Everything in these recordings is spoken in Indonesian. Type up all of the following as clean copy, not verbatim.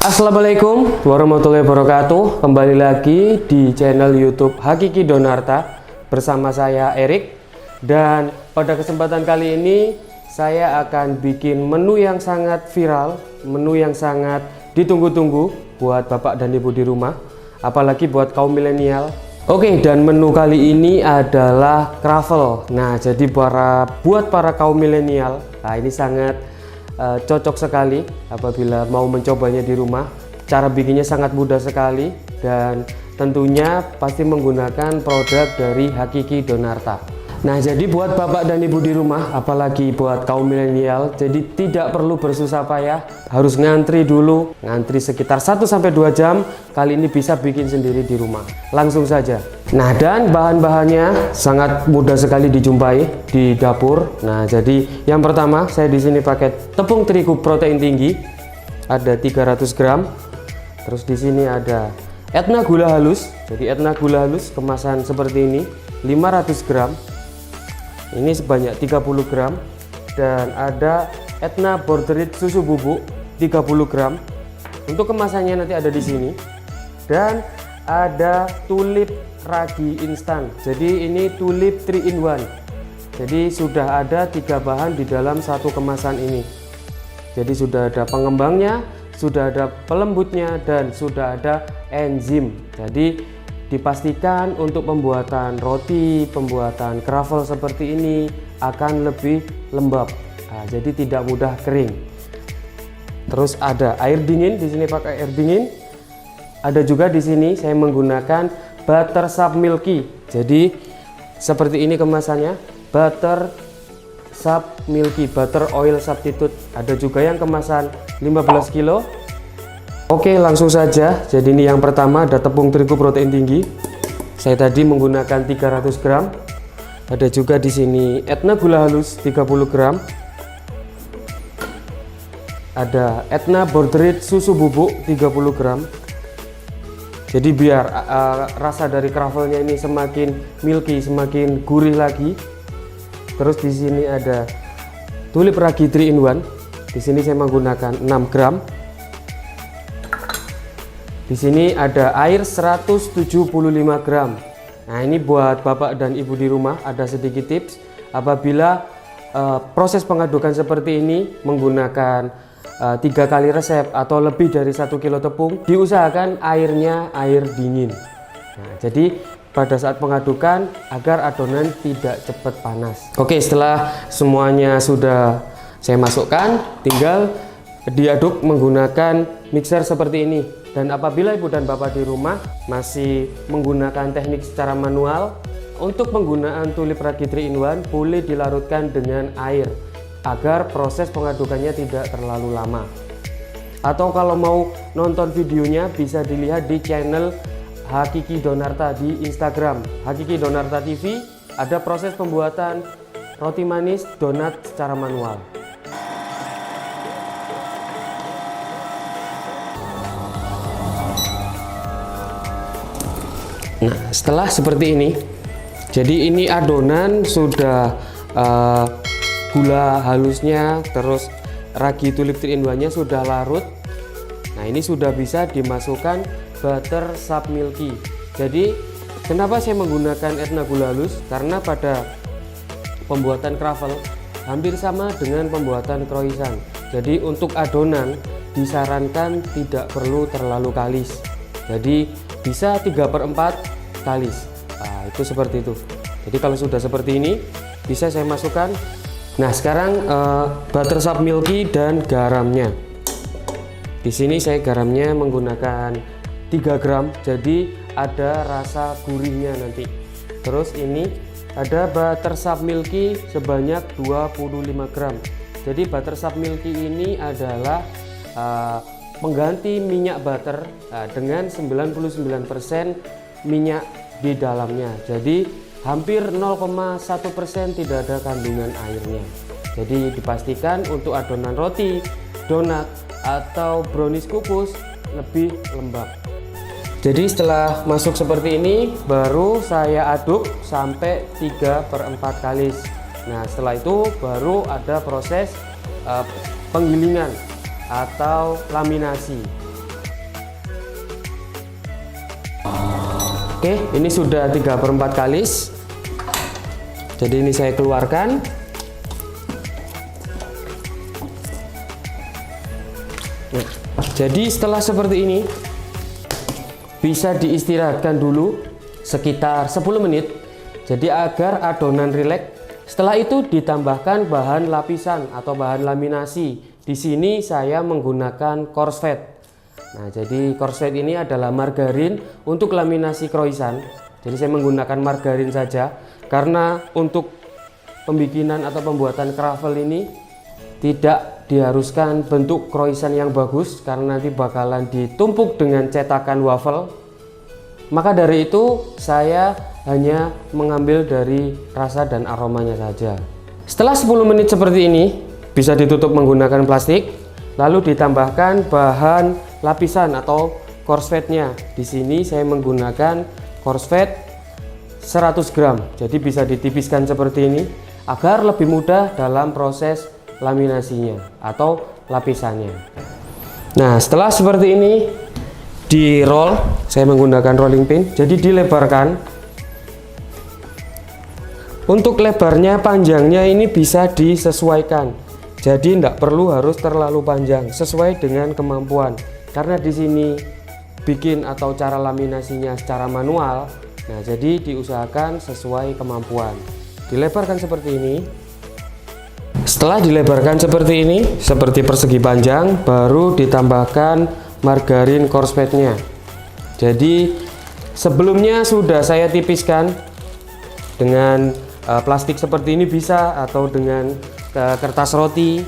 Assalamualaikum warahmatullahi wabarakatuh. Kembali lagi di channel YouTube Hakiki Donarta bersama saya Erik. Dan pada kesempatan kali ini saya akan bikin menu yang sangat viral, menu yang sangat ditunggu-tunggu buat bapak dan ibu di rumah, apalagi buat kaum milenial. Oke, dan menu kali ini adalah croffle. Nah, jadi buat para kaum milenial, nah ini sangat cocok sekali apabila mau mencobanya di rumah. Cara bikinnya sangat mudah sekali dan tentunya pasti menggunakan produk dari Hakiki Donarta. Nah, jadi buat bapak dan ibu di rumah, apalagi buat kaum milenial, jadi tidak perlu bersusah payah harus ngantri dulu, ngantri sekitar 1-2 jam. Kali ini bisa bikin sendiri di rumah langsung saja. Nah, dan bahan-bahannya sangat mudah sekali dijumpai di dapur. Nah, jadi yang pertama saya di sini pakai tepung terigu protein tinggi ada 300 gram. Terus di sini ada Etna gula halus. Jadi Etna gula halus kemasan seperti ini 500 gram. Ini sebanyak 30 gram. Dan ada Etna borderit susu bubuk 30 gram. Untuk kemasannya nanti ada di sini. Dan ada tulip ragi instan. Jadi ini tulip 3 in 1. Jadi sudah ada 3 bahan di dalam satu kemasan ini. Jadi sudah ada pengembangnya, sudah ada pelembutnya, dan sudah ada enzim. Jadi dipastikan untuk pembuatan roti, pembuatan croffle seperti ini akan lebih lembab. Nah, jadi tidak mudah kering. Terus ada air dingin, di sini pakai air dingin. Ada juga di sini saya menggunakan Buttersup Milky. Jadi seperti ini kemasannya, Buttersup Milky, butter oil substitute. Ada juga yang kemasan 15 kilo. Oke, langsung saja. Jadi ini yang pertama ada tepung terigu protein tinggi. Saya tadi menggunakan 300 gram. Ada juga di sini Etna gula halus 30 gram. Ada Etna borderit susu bubuk 30 gram. Jadi biar rasa dari croffle-nya ini semakin milky, semakin gurih lagi. Terus di sini ada tulip ragi 3 in 1. Di sini saya menggunakan 6 gram. Di sini ada air 175 gram. Nah, ini buat bapak dan ibu di rumah ada sedikit tips. Apabila proses pengadukan seperti ini menggunakan 3 kali resep atau lebih dari 1 kilo tepung, diusahakan airnya air dingin. Nah, jadi pada saat pengadukan agar adonan tidak cepat panas. Oke, setelah semuanya sudah saya masukkan, tinggal diaduk menggunakan mixer seperti ini. Dan apabila ibu dan bapak di rumah masih menggunakan teknik secara manual, untuk penggunaan tulip ragi 3 in 1 boleh dilarutkan dengan air agar proses pengadukannya tidak terlalu lama. Atau kalau mau nonton videonya bisa dilihat di channel Hakiki Donarta di Instagram, Hakiki Donarta TV. Ada proses pembuatan roti manis donat secara manual. Nah, setelah seperti ini, jadi ini adonan sudah gula halusnya, terus ragi tulip 3 in 1-nya sudah larut. Nah, ini sudah bisa dimasukkan Buttersup Milky. Jadi kenapa saya menggunakan Etna gula halus? Karena pada pembuatan croffle hampir sama dengan pembuatan croissant. Jadi untuk adonan disarankan tidak perlu terlalu kalis. Jadi bisa 3/4 kalis. Nah, itu seperti itu. Jadi kalau sudah seperti ini bisa saya masukkan. Nah, sekarang Buttersup Milky dan garamnya. Di sini saya garamnya menggunakan 3 gram, jadi ada rasa gurihnya nanti. Terus ini ada Buttersup Milky sebanyak 25 gram. Jadi Buttersup Milky ini adalah pengganti minyak butter dengan 99% minyak di dalamnya. Jadi hampir 0,1% tidak ada kandungan airnya. Jadi dipastikan untuk adonan roti, donat, atau brownies kukus lebih lembab. Jadi setelah masuk seperti ini baru saya aduk sampai 3/4 kalis. Nah, setelah itu baru ada proses penggilingan atau laminasi. Oke, ini sudah 3/4 kalis. Jadi ini saya keluarkan. Nah, jadi setelah seperti ini bisa diistirahatkan dulu sekitar 10 menit. Jadi agar adonan rileks. Setelah itu ditambahkan bahan lapisan atau bahan laminasi. Di sini saya menggunakan korsvet. Nah, jadi korsvet ini adalah margarin untuk laminasi croissant. Jadi saya menggunakan margarin saja karena untuk pembikinan atau pembuatan croffle ini tidak diharuskan bentuk croissant yang bagus karena nanti bakalan ditumpuk dengan cetakan waffle. Maka dari itu saya hanya mengambil dari rasa dan aromanya saja. Setelah 10 menit seperti ini bisa ditutup menggunakan plastik, lalu ditambahkan bahan lapisan atau korsvetnya. Di sini saya menggunakan korsvet 100 gram. Jadi bisa ditipiskan seperti ini agar lebih mudah dalam proses laminasinya atau lapisannya. Nah, setelah seperti ini di roll, saya menggunakan rolling pin. Jadi dilebarkan. Untuk lebarnya, panjangnya ini bisa disesuaikan. Jadi tidak perlu harus terlalu panjang, sesuai dengan kemampuan. Karena di sini bikin atau cara laminasinya secara manual, nah jadi diusahakan sesuai kemampuan. Dilebarkan seperti ini. Setelah dilebarkan seperti ini, seperti persegi panjang, baru ditambahkan margarin korsvetnya. Jadi sebelumnya sudah saya tipiskan dengan plastik seperti ini bisa, atau dengan kertas roti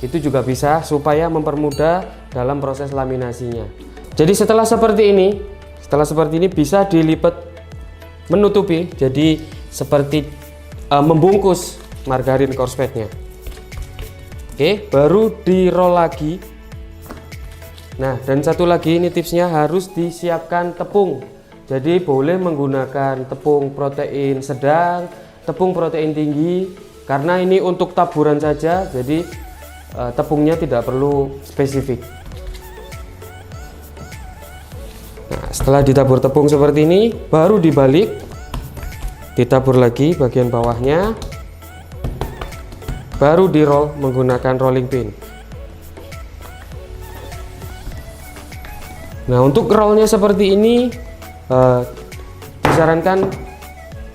itu juga bisa, supaya mempermudah dalam proses laminasinya. Jadi setelah seperti ini bisa dilipat menutupi, jadi seperti membungkus margarin korsvetnya. Oke, baru di roll lagi. Nah, dan satu lagi ini tipsnya, harus disiapkan tepung. Jadi boleh menggunakan tepung protein sedang, tepung protein tinggi, karena ini untuk taburan saja, jadi tepungnya tidak perlu spesifik. Nah, setelah ditabur tepung seperti ini, baru dibalik, ditabur lagi bagian bawahnya, baru di roll menggunakan rolling pin. Nah, untuk rollnya seperti ini disarankan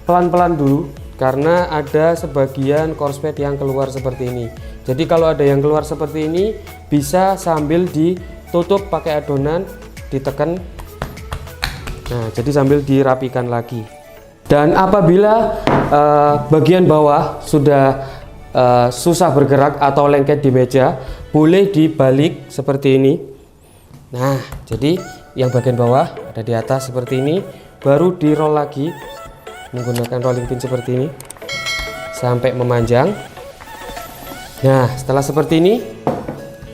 pelan-pelan dulu karena ada sebagian korsvet yang keluar seperti ini. Jadi kalau ada yang keluar seperti ini, bisa sambil ditutup pakai adonan, ditekan. Nah, jadi sambil dirapikan lagi. Dan apabila bagian bawah sudah susah bergerak atau lengket di meja, boleh dibalik seperti ini. Nah, jadi yang bagian bawah ada di atas seperti ini, baru di roll lagi menggunakan rolling pin seperti ini sampai memanjang. Nah, setelah seperti ini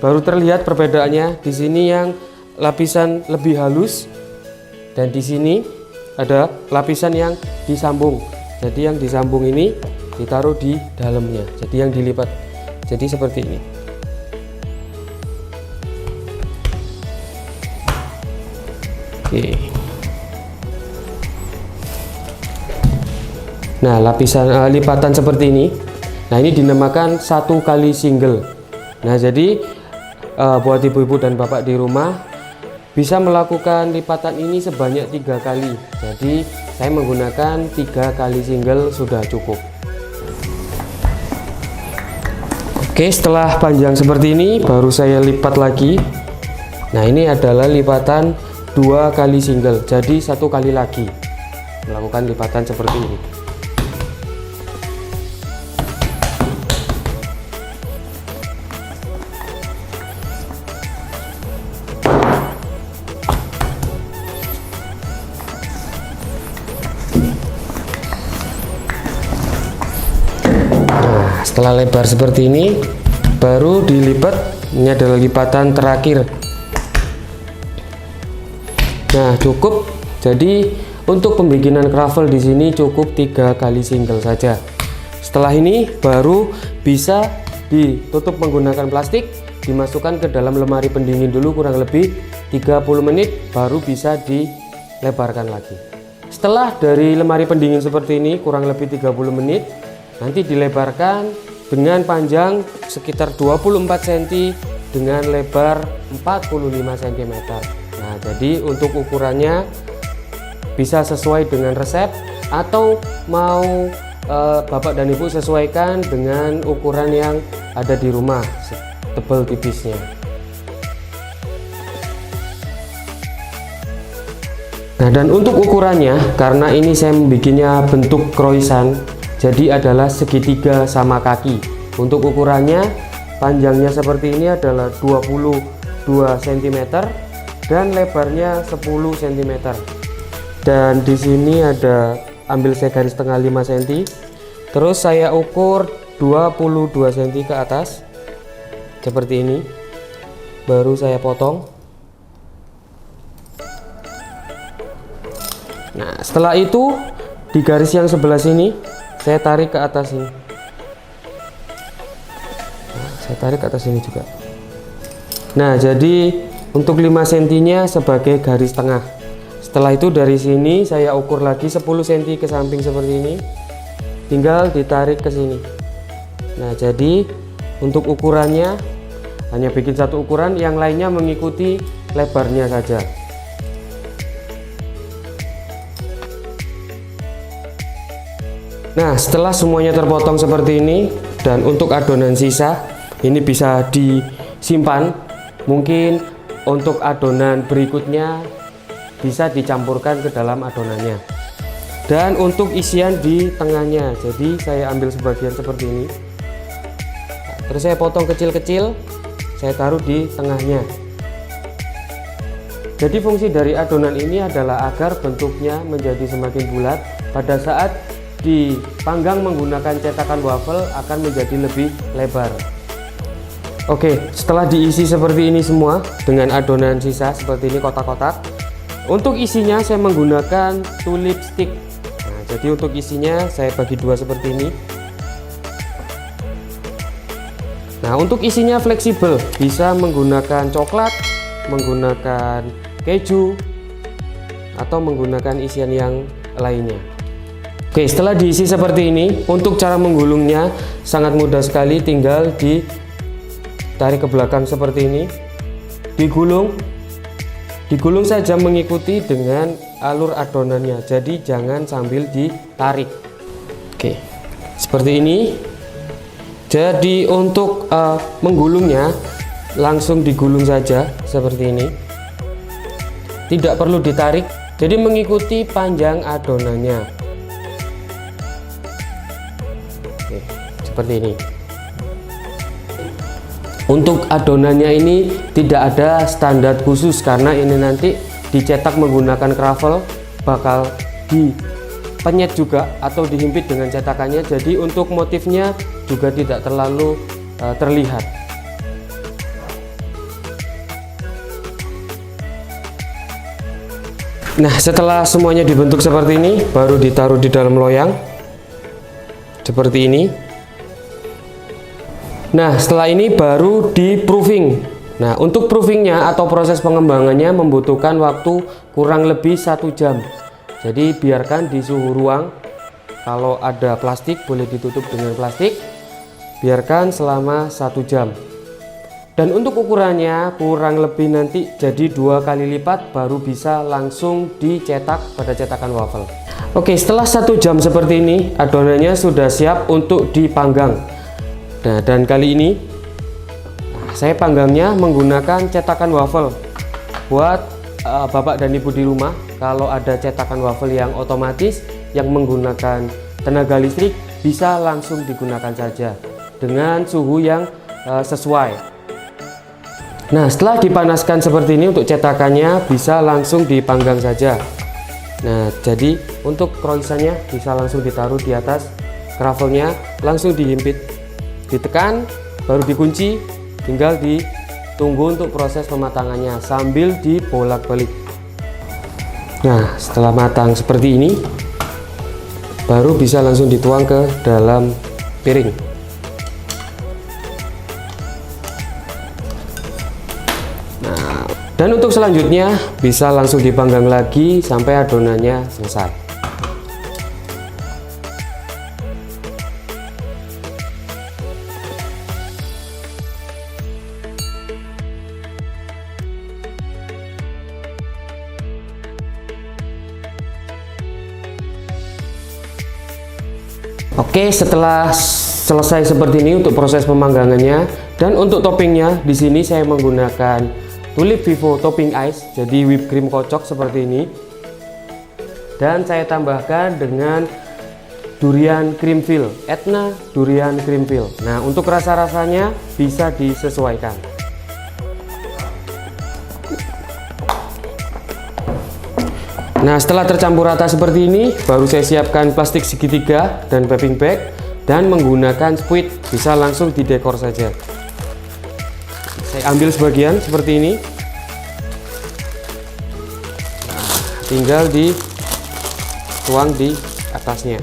baru terlihat perbedaannya. Di sini yang lapisan lebih halus dan di sini ada lapisan yang disambung. Jadi yang disambung ini ditaruh di dalamnya. Jadi yang dilipat. Jadi seperti ini. Oke. Nah, lapisan lipatan seperti ini. Nah, ini dinamakan 1 kali single. Nah, jadi buat ibu-ibu dan bapak di rumah bisa melakukan lipatan ini sebanyak 3 kali. Jadi saya menggunakan 3 kali single sudah cukup. Oke, setelah panjang seperti ini baru saya lipat lagi. Nah, ini adalah lipatan 2 kali single, jadi 1 kali lagi melakukan lipatan seperti ini. Nah, setelah lebar seperti ini baru dilipat. Ini adalah lipatan terakhir. Nah, cukup. Jadi untuk pembikinan croffle di sini cukup 3 kali single saja. Setelah ini baru bisa ditutup menggunakan plastik, dimasukkan ke dalam lemari pendingin dulu kurang lebih 30 menit, baru bisa lebarkan lagi. Setelah dari lemari pendingin seperti ini kurang lebih 30 menit, nanti dilebarkan dengan panjang sekitar 24 cm dengan lebar 45 cm. Nah, jadi untuk ukurannya bisa sesuai dengan resep atau mau Bapak dan Ibu sesuaikan dengan ukuran yang ada di rumah, tebal tipisnya. Nah, dan untuk ukurannya, karena ini saya membuatnya bentuk croissant, jadi adalah segitiga sama kaki. Untuk ukurannya, panjangnya seperti ini adalah 22 cm dan lebarnya 10 cm. Dan di sini ada, ambil saya garis tengah 5 cm, terus saya ukur 22 cm ke atas seperti ini, baru saya potong. Nah, setelah itu di garis yang sebelah sini saya tarik ke atas ini. Nah, saya tarik ke atas ini juga. Nah, jadi untuk 5 cm nya sebagai garis tengah. Setelah itu dari sini saya ukur lagi 10 cm ke samping seperti ini, tinggal ditarik ke sini. Nah, jadi untuk ukurannya hanya bikin satu ukuran, yang lainnya mengikuti lebarnya saja. Nah, setelah semuanya terpotong seperti ini, dan untuk adonan sisa ini bisa disimpan, mungkin untuk adonan berikutnya bisa dicampurkan ke dalam adonannya. Dan untuk isian di tengahnya, jadi saya ambil sebagian seperti ini, terus saya potong kecil-kecil, saya taruh di tengahnya. Jadi fungsi dari adonan ini adalah agar bentuknya menjadi semakin bulat. Pada saat dipanggang menggunakan cetakan waffle akan menjadi lebih lebar. Oke, setelah diisi seperti ini semua dengan adonan sisa seperti ini kotak-kotak, untuk isinya saya menggunakan tulip stick. Nah, jadi untuk isinya saya bagi dua seperti ini. Nah, untuk isinya fleksibel, bisa menggunakan coklat, menggunakan keju, atau menggunakan isian yang lainnya. Oke, setelah diisi seperti ini, untuk cara menggulungnya sangat mudah sekali, tinggal ditarik ke belakang seperti ini, digulung saja mengikuti dengan alur adonannya, jadi jangan sambil ditarik. Oke, seperti ini. Jadi untuk menggulungnya langsung digulung saja seperti ini, tidak perlu ditarik, jadi mengikuti panjang adonannya. Oke, seperti ini. Untuk adonannya ini tidak ada standar khusus, karena ini nanti dicetak menggunakan kravel, bakal dipenyet juga atau dihimpit dengan cetakannya, jadi untuk motifnya juga tidak terlalu terlihat. Nah, setelah semuanya dibentuk seperti ini, baru ditaruh di dalam loyang seperti ini. Nah, setelah ini baru di proofing. Nah, untuk proofingnya atau proses pengembangannya membutuhkan waktu kurang lebih 1 jam. Jadi biarkan di suhu ruang. Kalau ada plastik boleh ditutup dengan plastik, biarkan selama 1 jam. Dan untuk ukurannya kurang lebih nanti jadi 2 kali lipat, baru bisa langsung dicetak pada cetakan waffle. Oke, setelah 1 jam seperti ini, adonannya sudah siap untuk dipanggang. Nah, dan kali ini saya panggangnya menggunakan cetakan waffle. Buat Bapak dan Ibu di rumah, kalau ada cetakan waffle yang otomatis yang menggunakan tenaga listrik, bisa langsung digunakan saja dengan suhu yang sesuai. Nah, setelah dipanaskan seperti ini, untuk cetakannya bisa langsung dipanggang saja. Nah, jadi untuk croissantnya bisa langsung ditaruh di atas kravelnya, langsung dihimpit, ditekan, baru dikunci, tinggal ditunggu untuk proses pematangannya sambil dibolak-balik. Nah, setelah matang seperti ini, baru bisa langsung dituang ke dalam piring. Nah, Dan untuk selanjutnya bisa langsung dipanggang lagi sampai adonannya selesai. Oke, setelah selesai seperti ini untuk proses pemanggangannya, dan untuk toppingnya di sini saya menggunakan Tulip Vivo topping ice, jadi whipped cream kocok seperti ini, dan saya tambahkan dengan durian cream fill, Etna durian cream fill. Nah, untuk rasa-rasanya bisa disesuaikan. Nah, setelah tercampur rata seperti ini, baru saya siapkan plastik segitiga dan piping bag, dan menggunakan squid bisa langsung didekor saja. Saya ambil sebagian seperti ini. Nah, tinggal dituang di atasnya.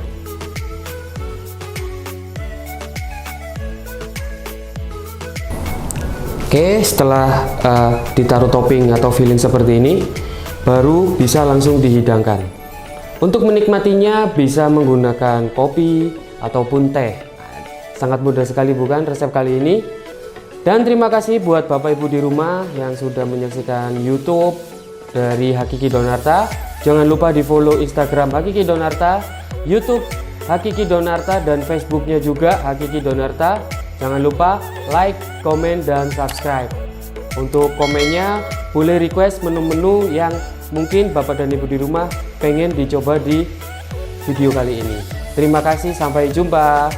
Oke, setelah ditaruh topping atau filling seperti ini, baru bisa langsung dihidangkan. Untuk menikmatinya bisa menggunakan kopi ataupun teh. Sangat mudah sekali bukan resep kali ini? Dan terima kasih buat Bapak Ibu di rumah yang sudah menyaksikan YouTube dari Hakiki Donarta. Jangan lupa di follow Instagram Hakiki Donarta, YouTube Hakiki Donarta, dan Facebooknya juga Hakiki Donarta. Jangan lupa like, komen, dan subscribe. Untuk komennya boleh request menu-menu yang mungkin Bapak dan Ibu di rumah pengen dicoba di video kali ini. Terima kasih, sampai jumpa.